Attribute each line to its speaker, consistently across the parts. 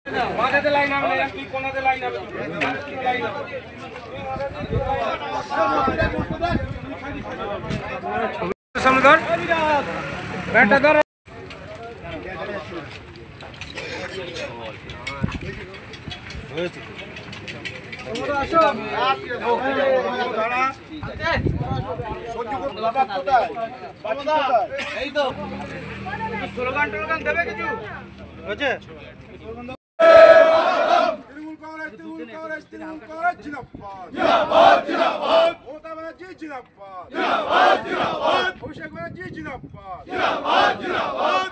Speaker 1: মাঝেতে line নাম না তুই কোনাতে লাইন নাম লাইন সামনে ধর ব্যাটটা ধর হয়েছে তোমরা আসো দাঁড়া সহ্য করতে বাবা কোথায় বাচ্চা কোথায় এই তো স্লোগান টোগান দেবে কিছু হয়েছে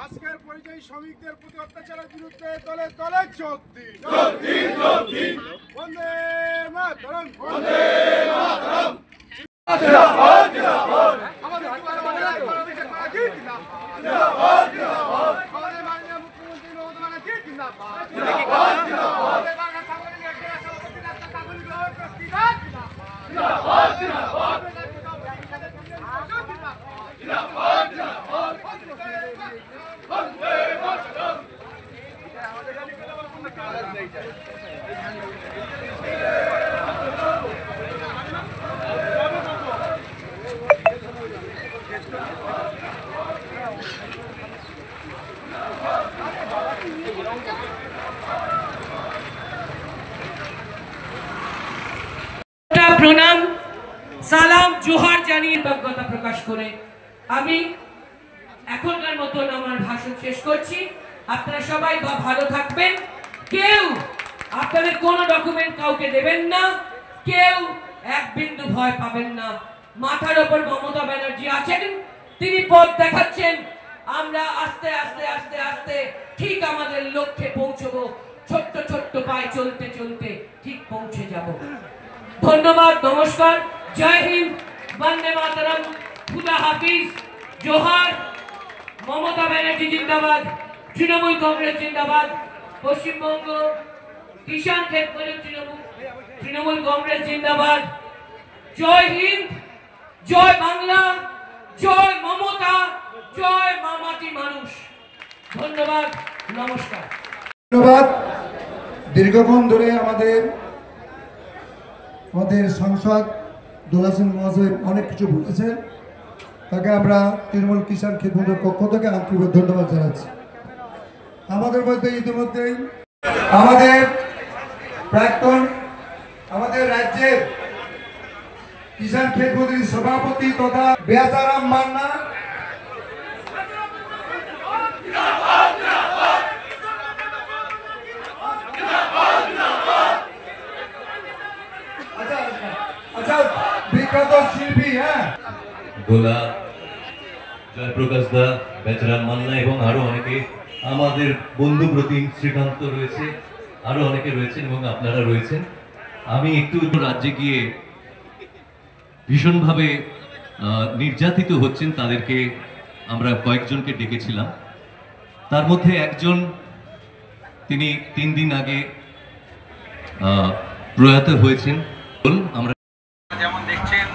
Speaker 1: আজকের পরিযায়ী শ্রমিকদের প্রতি অত্যাচারের বিরুদ্ধে দলে দলে যোগ দিন বন্দে মাতরম বন্দে মাতরম জিন্দাবাদ জিন্দাবাদ আমাদের জিন্দাবাদ জিন্দাবাদ আমাদের মাননীয় মুখ্যমন্ত্রী মমতা ব্যানার্জি জিন্দাবাদ জিন্দাবাদ জিন্দাবাদ বাংলা সাংবাদিক একজন সভাপতি রাস্তা কাবুল গ্রহণ করতে জিন্দাবাদ জিন্দাবাদ জিন্দাবাদ জিন্দাবাদ জিন্দাবাদ বন্দে মাতরম আমাদের গালি করে বলতে কাজ নেই
Speaker 2: প্রণাম সালাম জোহার জানিয়ে কৃতজ্ঞতা প্রকাশ করে আমি এখনকার মতন আমার ভাষণ শেষ করছি। আপনারা সবাই ভালো থাকবেন, কেউ আপনাদের কোনো ডকুমেন্ট কাউকে দেবেন না, কেউ এক বিন্দু ভয় পাবেন না। মাথার ওপর মমতা ব্যানার্জি আছেন, তিনি পথ দেখাচ্ছেন। আমরা আস্তে আস্তে আস্তে আস্তে ঠিক আমাদের লক্ষ্যে পৌঁছবো, ছোট্ট ছোট্ট পায়ে চলতে চলতে ঠিক পৌঁছে যাব। ধন্যবাদ, নমস্কার, জয় হিন্দ, বন্দে মাতরম, খুদা হাফিজ, জোহার। মমতা ব্যানার্জি জিন্দাবাদ, তৃণমূল কংগ্রেস জিন্দাবাদ, পশ্চিমবঙ্গ কিষাণ ক্ষেত মজুর তৃণমূল কংগ্রেস জিন্দাবাদ। জয় হিন্দ, জয় বাংলা, জয় মমতা, জয় মামাটি মানুষ। ধন্যবাদ, নমস্কার।
Speaker 3: ধন্যবাদ। দীর্ঘক্ষণ ধরে আমাদের সাংসদ দোলাসেন মহাশয় অনেক কিছু বলেছেন, তাকে আমরা তৃণমূল কিষাণ ক্ষেত মজুর পক্ষ থেকে আন্তরিক ধন্যবাদ জানাচ্ছি। আমাদের মধ্যে ইতিমধ্যেই আমাদের প্রাক্তন আমাদের রাজ্যের কিষাণ ক্ষেত মজুর সভাপতি তথা বেয়াসারাম মান্না শিল্পী
Speaker 4: গোলা, জয়প্রকাশ দা, বেচারাম মান্না এবং আরো অনেকে, আমাদের বন্ধু প্রতিম শ্রীকান্ত রয়েছে, আরো অনেকে রয়েছেন এবং আপনারা রয়েছেন। আমি একটু রাজ্যে গিয়ে ভীষণভাবে নির্যাতিত হচ্ছেন তাদেরকে আমরা কয়েকজনকে ডেকেছিলাম। তার মধ্যে একজন, তিনি 3 দিন আগে প্রয়াত হয়েছেন। আমরা
Speaker 1: যেমন দেখছেন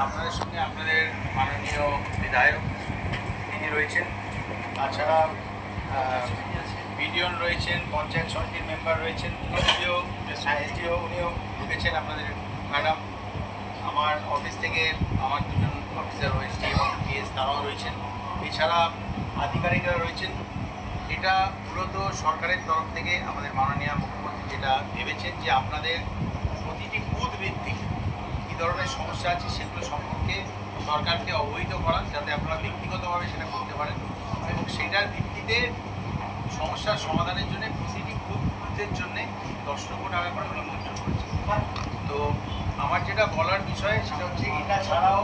Speaker 1: আপনাদের সঙ্গে আপনাদের মাননীয় বিধায়ক তিনি রয়েছেন, তাছাড়া বিডিও রয়েছেন, পঞ্চায়েত সমিতির মেম্বার রয়েছেন, এসডিও উনিও ঢুকেছেন, আপনাদের ম্যাডাম, আমার অফিস থেকে আমার 2জন অফিসার রয়েছে এবং পিএস তারাও রয়েছেন, এছাড়া আধিকারিকরা রয়েছেন। এটা মূলত সরকারের তরফ থেকে আমাদের মাননীয় মুখ্যমন্ত্রী যেটা ভেবেছেন যে আপনাদের প্রতিটি বুথ ভিত্তিক কী ধরনের সমস্যা আছে সেগুলো সম্পর্কে সরকারকে অবহিত করা, যাতে আপনারা ব্যক্তিগতভাবে সেটা করতে পারেন এবং সেটার ভিত্তিতে সমস্যার সমাধানের জন্য প্রতিটি বুথের জন্যে 10 লক্ষ টাকা করে আমরা মঞ্জুর করেছি। তো আমার যেটা বলার বিষয় সেটা হচ্ছে এটা ছাড়াও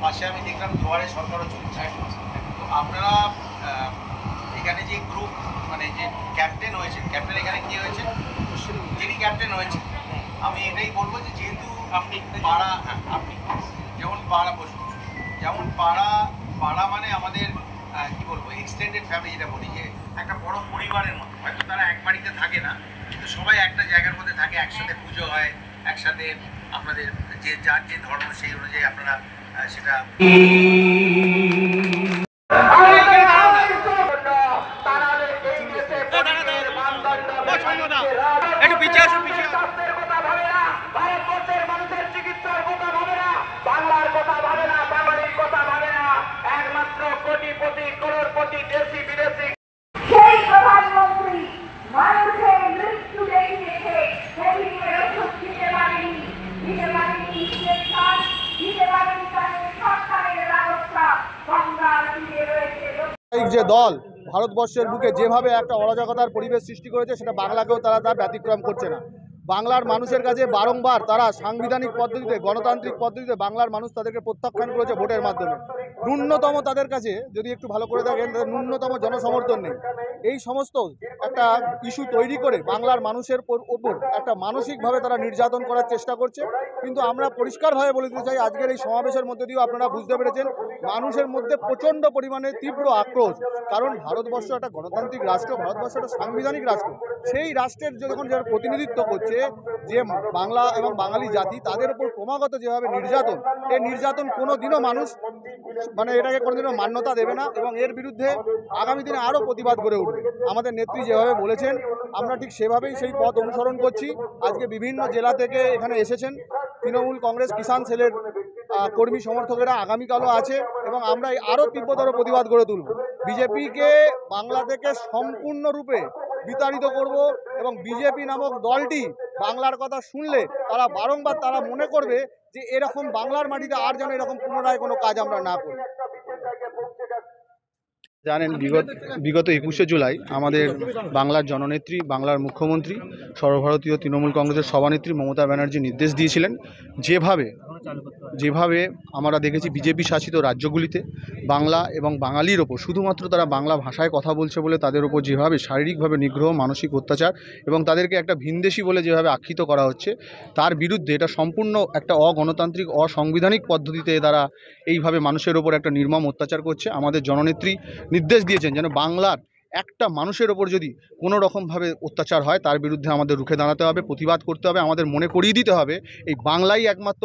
Speaker 1: পাশে আমি দেখলাম দুয়ারে সরকারও চলছে। তো আপনারা এখানে যে গ্রুপ মানে যে ক্যাপ্টেন হয়েছেন, ক্যাপ্টেন এখানে কে হয়েছে, যিনি ক্যাপ্টেন হয়েছেন, আমি এটাই বলবো যে যেহেতু আপনি পাড়া, আপনি যেমন পাড়া বসুন, যেমন পাড়া মানে আমাদের কি বলবো এক্সটেন্ডেড ফ্যামিলি, যেটা বলি যে একটা বড় পরিবারের মতো। হয়তো তারা এক বাড়িতে থাকে না, কিন্তু সবাই একটা জায়গার মধ্যে থাকে, একসাথে পুজো হয়, একসাথে আপনাদের যে যার যে ধর্ম সেই অনুযায়ী আপনারা সেটা একটু পিছিয়ে আসুন, পিছিয়ে আসুন।
Speaker 5: ভারতবর্ষের মানুষের চিকিৎসার কথা ভাবে না, বাংলার কথা ভাবে না, বাঙালির কথা ভাবে না, একমাত্র কোটিপতি করোড়পতি দেশি বিদেশি
Speaker 6: সেই প্রধানমন্ত্রী মানুষের মৃত্যু দেখিয়েছে, কোভিডের ওষুধ দিতে পারেনি, ইঞ্জেকশন দিতে পারেনি, তাদের সরকারের ব্যবস্থা গঙ্গার তীরে রয়েছে।
Speaker 7: যে দল ভারতবর্ষের বুকে যেভাবে একটা অরাজকতার পরিবেশ সৃষ্টি করেছে, সেটা বাংলাকেও তারা তার ব্যতিক্রম করছে না। বাংলার মানুষের কাছে বারংবার তারা সাংবিধানিক পদ্ধতিতে, গণতান্ত্রিক পদ্ধতিতে বাংলার মানুষ তাদেরকে প্রত্যাখ্যান করেছে ভোটের মাধ্যমে। ন্যূনতম তাদের কাছে যদি একটু ভালো করে দেখেন, তাদের ন্যূনতম জনসমর্থন নেই। এই সমস্ত একটা ইস্যু তৈরি করে বাংলার মানুষের ওপর একটা মানসিকভাবে তারা নির্যাতন করার চেষ্টা করছে। কিন্তু আমরা পরিষ্কারভাবে বলে দিতে চাই, আজকের এই সমাবেশের মধ্যে দিয়েও আপনারা বুঝতে পেরেছেন মানুষের মধ্যে প্রচণ্ড পরিমাণে তীব্র আক্রোশ। কারণ ভারতবর্ষ একটা গণতান্ত্রিক রাষ্ট্র, ভারতবর্ষ একটা সাংবিধানিক রাষ্ট্র। সেই রাষ্ট্রের যখন যারা প্রতিনিধিত্ব করছে, যে বাংলা এবং বাঙালি জাতি, তাদের উপর ক্রমাগত যেভাবে নির্যাতন, এই নির্যাতন কোনো দিনও মানুষ এটাকে কোনোদিনও মান্যতা দেবে না এবং এর বিরুদ্ধে আগামী দিনে আরও প্রতিবাদ গড়ে উঠবে। আমাদের নেত্রী যেভাবে বলেছেন, আমরা ঠিক সেভাবেই সেই পথ অনুসরণ করছি। আজকে বিভিন্ন জেলা থেকে এখানে এসেছেন তৃণমূল কংগ্রেস কিষাণ সেলের কর্মী সমর্থকেরা, আগামীকালও আছে এবং আমরা আরও তীব্রতর প্রতিবাদ গড়ে তুলব। বিজেপিকে বাংলা থেকে সম্পূর্ণরূপে বিতাড়িত করব এবং বিজেপি নামক দলটি বাংলার কথা শুনলে তারা বারংবার তারা মনে করবে যে এরকম বাংলার মাটিতে আর যেন এরকম পুনরায় কোনো কাজ আমরা না করি। জানেন, বিগত 21শে জুলাই আমাদের বাংলার জননেত্রী, বাংলার মুখ্যমন্ত্রী, সর্বভারতীয় তৃণমূল কংগ্রেসের সভানেত্রী মমতা ব্যানার্জি নির্দেশ দিয়েছিলেন, যেভাবে আমরা দেখেছি বিজেপি শাসিত রাজ্যগুলিতে বাংলা এবং বাঙালির ওপর, শুধুমাত্র তারা বাংলা ভাষায় কথা বলছে বলে তাদের ওপর যেভাবে শারীরিকভাবে নিগ্রহ, মানসিক অত্যাচার এবং তাদেরকে একটা ভিনদেশী বলে যেভাবে আখ্যিত করা হচ্ছে, তার বিরুদ্ধে এটা সম্পূর্ণ একটা অগণতান্ত্রিক, অসাংবিধানিক পদ্ধতিতে তারা এইভাবে মানুষের ওপর একটা নির্মম অত্যাচার করছে। আমাদের জননেত্রী নির্দেশ দিয়েছেন যেন বাংলার একটা মানুষের ওপর যদি কোনো রকমভাবে অত্যাচার হয়, তার বিরুদ্ধে আমাদের রুখে দাঁড়াতে হবে, প্রতিবাদ করতে হবে। আমাদের মনে করিয়ে দিতে হবে এই বাংলাই একমাত্র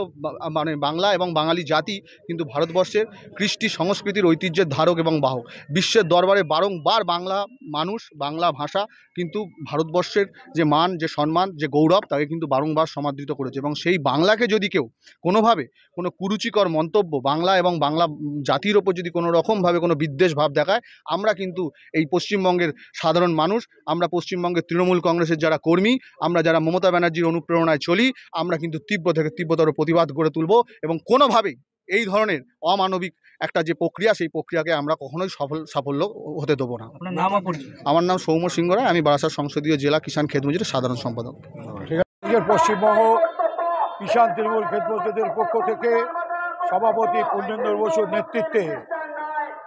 Speaker 7: বাংলা এবং বাঙালি জাতি কিন্তু ভারতবর্ষের কৃষ্টি সংস্কৃতির ঐতিহ্যের ধারক এবং বাহক। বিশ্বের দরবারে বারংবার বাংলা মানুষ, বাংলা ভাষা কিন্তু ভারতবর্ষের যে মান, যে সম্মান, যে গৌরব, তাকে কিন্তু বারংবার সমাদৃত করেছে এবং সেই বাংলাকে যদি কেউ কোনোভাবে কোনো কুরুচিকর মন্তব্য বাংলা এবং বাংলা জাতির ওপর যদি কোনো রকমভাবে কোনো বিদ্বেষ ভাব দেখায়, আমরা কিন্তু এই পশ্চিমবঙ্গের সাধারণ মানুষ, আমরা পশ্চিমবঙ্গের তৃণমূল কংগ্রেসের যারা কর্মী, আমরা যারা মমতা ব্যানার্জির অনুপ্রেরণায় চলি, আমরা কিন্তু তীব্র থেকে তীব্রতর প্রতিবাদ গড়ে তুলব এবং কোনোভাবেই এই ধরনের অমানবিক একটা যে প্রক্রিয়া, সেই প্রক্রিয়াকে আমরা কখনোই সাফল্য হতে দেবো না। আমার নাম সৌম্য সিংহ রায়, আমি বারাসাত সংসদীয় জেলা কিষাণ খেত মজুরের সাধারণ সম্পাদক।
Speaker 8: পশ্চিমবঙ্গ কিষাণ তৃণমূল খেত মজুরদের পক্ষ থেকে সভাপতি পূর্ণেন্দু বসুর নেতৃত্বে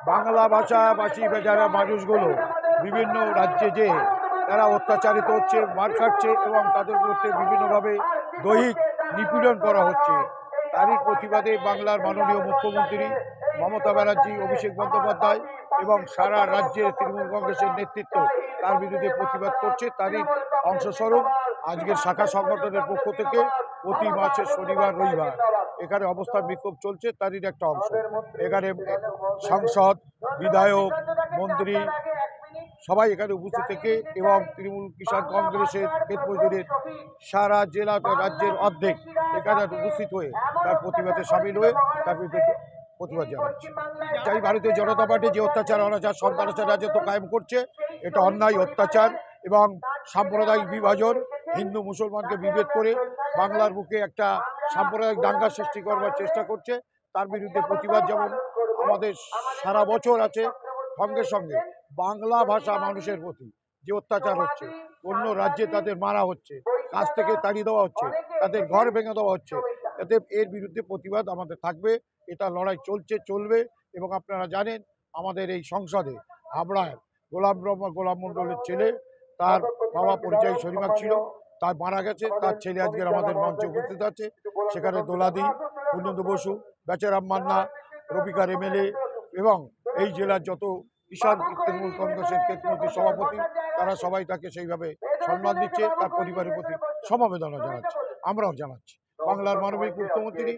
Speaker 8: বাংলা ভাষাভাষী যারা মানুষগুলো বিভিন্ন রাজ্যে যে তারা অত্যাচারিত হচ্ছে, মার খাচ্ছে এবং তাদের মধ্যে বিভিন্নভাবে দৈহিক নিপীড়ন করা হচ্ছে, তারই প্রতিবাদে বাংলার মাননীয় মুখ্যমন্ত্রী মমতা ব্যানার্জি, অভিষেক বন্দ্যোপাধ্যায় এবং সারা রাজ্যের তৃণমূল কংগ্রেসের নেতৃত্ব তার বিরুদ্ধে প্রতিবাদ করছে। তারই অংশস্বরূপ আজকের শাখা সংগঠনের পক্ষ থেকে প্রতি মাসের শনিবার রবিবার এখানে অবস্থান বিক্ষোভ চলছে, তারই একটা অংশ। এখানে সাংসদ, বিধায়ক, মন্ত্রী সবাই এখানে উপস্থিত থেকে এবং তৃণমূল কিষাণ কংগ্রেসের ক্ষেত মজুরের সারা জেলা রাজ্যের অর্ধেক এখানে উপস্থিত হয়ে তার প্রতিবাদে সামিল হয়ে তার বিরুদ্ধে প্রতিবাদ জানাচ্ছে। তাই ভারতীয় জনতা পার্টি যে অত্যাচার, অনাচার, সন্ত্রাসের রাজত্ব কায়েম করছে, এটা অন্যায়, অত্যাচার এবং সাম্প্রদায়িক বিভাজন, হিন্দু মুসলমানকে বিভেদ করে বাংলার বুকে একটা সাম্প্রদায়িক দাঙ্গা সৃষ্টি করবার চেষ্টা করছে। তার বিরুদ্ধে প্রতিবাদ যেমন আমাদের সারা বছর আছে, সঙ্গে সঙ্গে বাংলা ভাষা মানুষের প্রতি যে অত্যাচার হচ্ছে, অন্য রাজ্যে তাদের মারা হচ্ছে, কাজ থেকে তাড়িয়ে দেওয়া হচ্ছে, তাদের ঘর ভেঙে দেওয়া হচ্ছে, এতে এর বিরুদ্ধে প্রতিবাদ আমাদের থাকবে। এটা লড়াই চলছে, চলবে। এবং আপনারা জানেন আমাদের এই সংসদে হাবড়ায় গোলাম মণ্ডলের ছেলে, তার বাবা পরিচয় শনিবার ছিল, তার মারা গেছে, তার ছেলে আজকের আমাদের মঞ্চে উপস্থিত আছে। সেখানে দোলাদি, পূর্ণেন্দু বসু, বেচারাম মান্না, রবিকার এমএলএ এবং এই জেলার যত কিষাণ তৃণমূল কংগ্রেসের ক্ষেত্রমন্ত্রী সভাপতি, তারা সবাই তাকে সেইভাবে সম্মান দিচ্ছে, তার পরিবারের প্রতি সমবেদনা জানাচ্ছে। আমরাও জানাচ্ছি বাংলার মাননীয় মুখ্যমন্ত্রী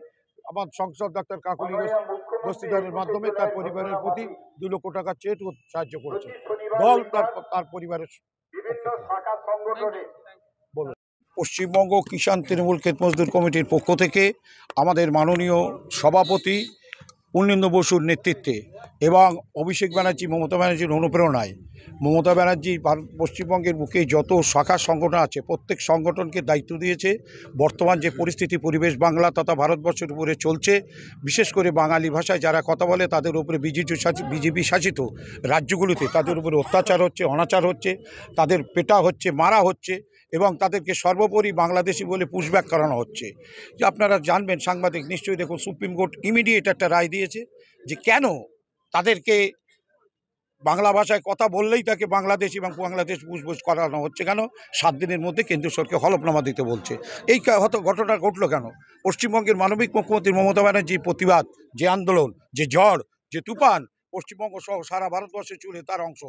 Speaker 8: আমার সংসদ ডাক্তার কাকলি দস্তিদারের মাধ্যমে তার পরিবারের প্রতি 2 লক্ষ টাকা চেক সাহায্য করেছে। দল তার পরিবারের বলুন। পশ্চিমবঙ্গ কিষাণ তৃণমূল ক্ষেত মজদুর কমিটির পক্ষ থেকে আমাদের মাননীয় সভাপতি পূর্ণেন্দু বসুর নেতৃত্বে এবং অভিষেক ব্যানার্জি মমতা ব্যানার্জির অনুপ্রেরণায় মমতা ব্যানার্জি পশ্চিমবঙ্গের বুকে যত শাখা সংগঠন আছে প্রত্যেক সংগঠনকে দায়িত্ব দিয়েছে বর্তমান যে পরিস্থিতি পরিবেশ বাংলা তথা ভারতবর্ষের উপরে চলছে, বিশেষ করে বাঙালি ভাষায় যারা কথা বলে তাদের উপরে বিজেপি শাসিত রাজ্যগুলিতে তাদের উপরে অত্যাচার হচ্ছে, অনাচার হচ্ছে, তাদের পেটা হচ্ছে, মারা হচ্ছে এবং তাদেরকে সর্বোপরি বাংলাদেশি বলে পুশব্যাক করানো হচ্ছে। যে আপনারা জানবেন, সাংবাদিক নিশ্চয়ই দেখুন, সুপ্রিম কোর্ট ইমিডিয়েট একটা রায় দিয়েছে যে কেন তাদেরকে বাংলা ভাষায় কথা বললেই তাকে বাংলাদেশ এবং বাংলাদেশ পুষবুছ করানো হচ্ছে কেন, 7 দিনের মধ্যে কেন্দ্রীয় সরকারকে হলফনামা দিতে বলছে। এই হয়তো ঘটনা ঘটলো কেন? পশ্চিমবঙ্গের মানবিক মুখ্যমন্ত্রী মমতা ব্যানার্জির প্রতিবাদ, যে আন্দোলন, যে ঝড়, যে তুফান পশ্চিমবঙ্গ সহ সারা ভারতবর্ষে চলে তার অংশ।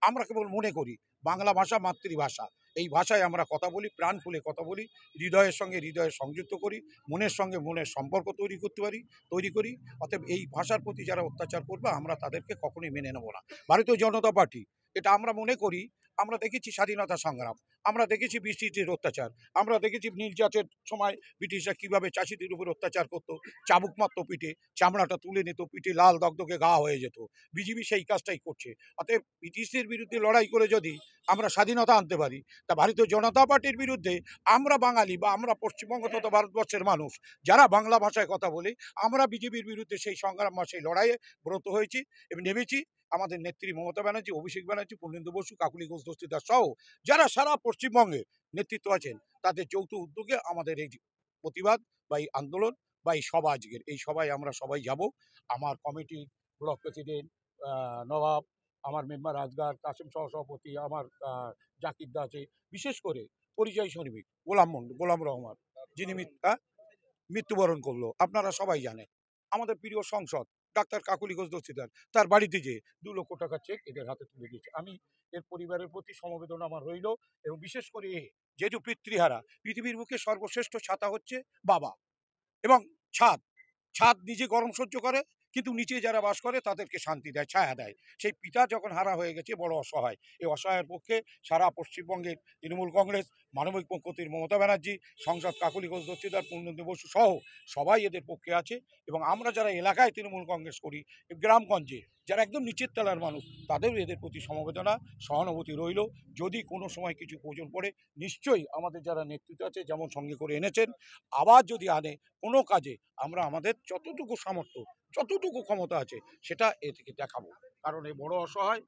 Speaker 8: আমরা কেবল মনে করি বাংলা ভাষা মাতৃভাষা, এই ভাষায় আমরা কথা বলি, প্রাণ খুলে কথা বলি, হৃদয়ের সঙ্গে হৃদয় সংযুক্ত করি, মনের সঙ্গে মনের সম্পর্ক তৈরি করি। অতএব এই ভাষার প্রতি যারা অত্যাচার করবে আমরা তাদেরকে কখনোই মেনে নেব না। ভারতীয় জনতা পার্টি, এটা আমরা মনে করি, আমরা দেখেছি স্বাধীনতা সংগ্রাম, আমরা দেখেছি ব্রিটিশদের অত্যাচার, আমরা দেখেছি নীলজাতের সময় ব্রিটিশরা কীভাবে চাষিদের উপর অত্যাচার করতো, চাবুক মারতো পিঠে, চামড়াটা তুলে নিত, পিঠে লাল দগদগে গা হয়ে যেত। বিজেপি সেই কাজটাই করছে। অতএব ব্রিটিশদের বিরুদ্ধে লড়াই করে যদি আমরা স্বাধীনতা আনতে পারি, তা ভারতীয় জনতা পার্টির বিরুদ্ধে আমরা বাঙালি বা আমরা পশ্চিমবঙ্গ তথা ভারতবর্ষের মানুষ যারা বাংলা ভাষায় কথা বলি, আমরা বিজেপির বিরুদ্ধে সেই সংগ্রাম বা সেই লড়াইয়ে ব্রত হয়েছি এবং নেমেছি। আমাদের নেত্রী মমতা ব্যানার্জি, অভিষেক ব্যানার্জি, পূর্ণেন্দু বসু, কাকুলি ঘোষ দস্তিদার সহ যারা সারা পশ্চিমবঙ্গের নেতৃত্ব আছেন, তাদের যৌথ উদ্যোগে আমাদের এই প্রতিবাদ বা এই আন্দোলন বা এই সভা, আজকের এই সভায় আমরা সবাই যাব। আমার কমিটি, ব্লক প্রেসিডেন্ট নবাব, আমার মেম্বার আজগার, কাসেম সহসভাপতি, আমার জাকিরদা আছে, বিশেষ করে পরিযায়ী শ্রমিক গোলাম রহমান, যিনি মৃত্যুবরণ করলো, আপনারা সবাই জানেন। আমাদের প্রিয় সংসদ ডাক্তার কাকুলি ঘোষ দস্তিদার, তার বাড়িতে যে 2 লক্ষ টাকার চেক এদের হাতে তুলে দিয়েছে। আমি এর পরিবারের প্রতি সমবেদনা আমার রইল এবং বিশেষ করে যেহেতু পিতৃহারা, পৃথিবীর বুকে সর্বশ্রেষ্ঠ ছাতা হচ্ছে বাবা এবং ছাদ নিজে গরম সহ্য করে, কিন্তু নিচে যারা বাস করে তাদেরকে শান্তি দেয়, ছায়া দেয়। সেই পিতা যখন হারা হয়ে গেছে, বড় অসহায়। এই অসহায়ের পক্ষে সারা পশ্চিমবঙ্গের তৃণমূল কংগ্রেস, মানবিক মুখ্যমন্ত্রী মমতা ব্যানার্জি, সংসদ কাকুলি ঘোষ দস্তিদার, পূর্ণেন্দু বসু সহ সবাই এদের পক্ষে আছে। এবং আমরা যারা এলাকায় তৃণমূল কংগ্রেস করি, গ্রামগঞ্জে যারা একদম নিচের তলার মানুষ, তাদেরও এদের প্রতি সমবেদনা, সহানুভূতি রইল। যদি কোনো সময় কিছু প্রয়োজন পড়ে, নিশ্চয়ই আমাদের যারা নেতৃত্ব আছে, যেমন সঙ্গে করে এনেছেন, আবার যদি আনে কোনো কাজে, আমরা আমাদের যতটুকু সামর্থ্য, যতটুকু ক্ষমতা আছে সেটা এ থেকে দেখাবো। কারণ এ বড় অসহায়,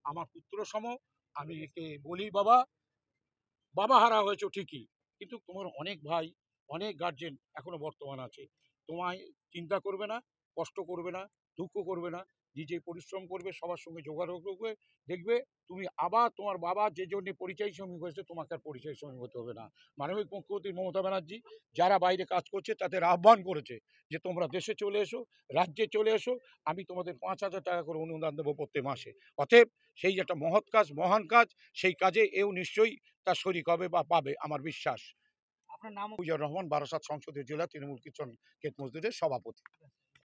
Speaker 8: আমার পুত্র সম। আমি একে বলি, বাবা হারা হয়েছে ঠিকই, কিন্তু তোমার অনেক ভাই, অনেক গার্জেন এখনো বর্তমান আছে। তোমায় চিন্তা করবে না, কষ্ট করবে না, দুঃখ করবে না, নিজে পরিশ্রম করবে, সবার সঙ্গে যোগাযোগ করবে, দেখবে তুমি আবার তোমার বাবা যে জন্য পরিযায়ী শ্রমিক হয়েছে, তোমাকে আর পরিযায়ী শ্রমিক হতে হবে না। মানবিক মুখ্যমন্ত্রী মমতা ব্যানার্জি যারা বাইরে কাজ করছে তাদের আহ্বান করেছে যে তোমরা দেশে চলে এসো, রাজ্যে চলে এসো, আমি তোমাদের 5,000 টাকা করে অনুদান দেবো প্রত্যেক মাসে। অতএব সেই একটা মহৎ কাজ, মহান কাজ, সেই কাজে এও নিশ্চয়ই তার শরিক হবে বা পাবে, আমার বিশ্বাস। আপনার নাম? মুজিবুর রহমান, বারাসাত সংসদীয় জেলা তৃণমূল কিষাণ ক্ষেত মজদুরের সভাপতি।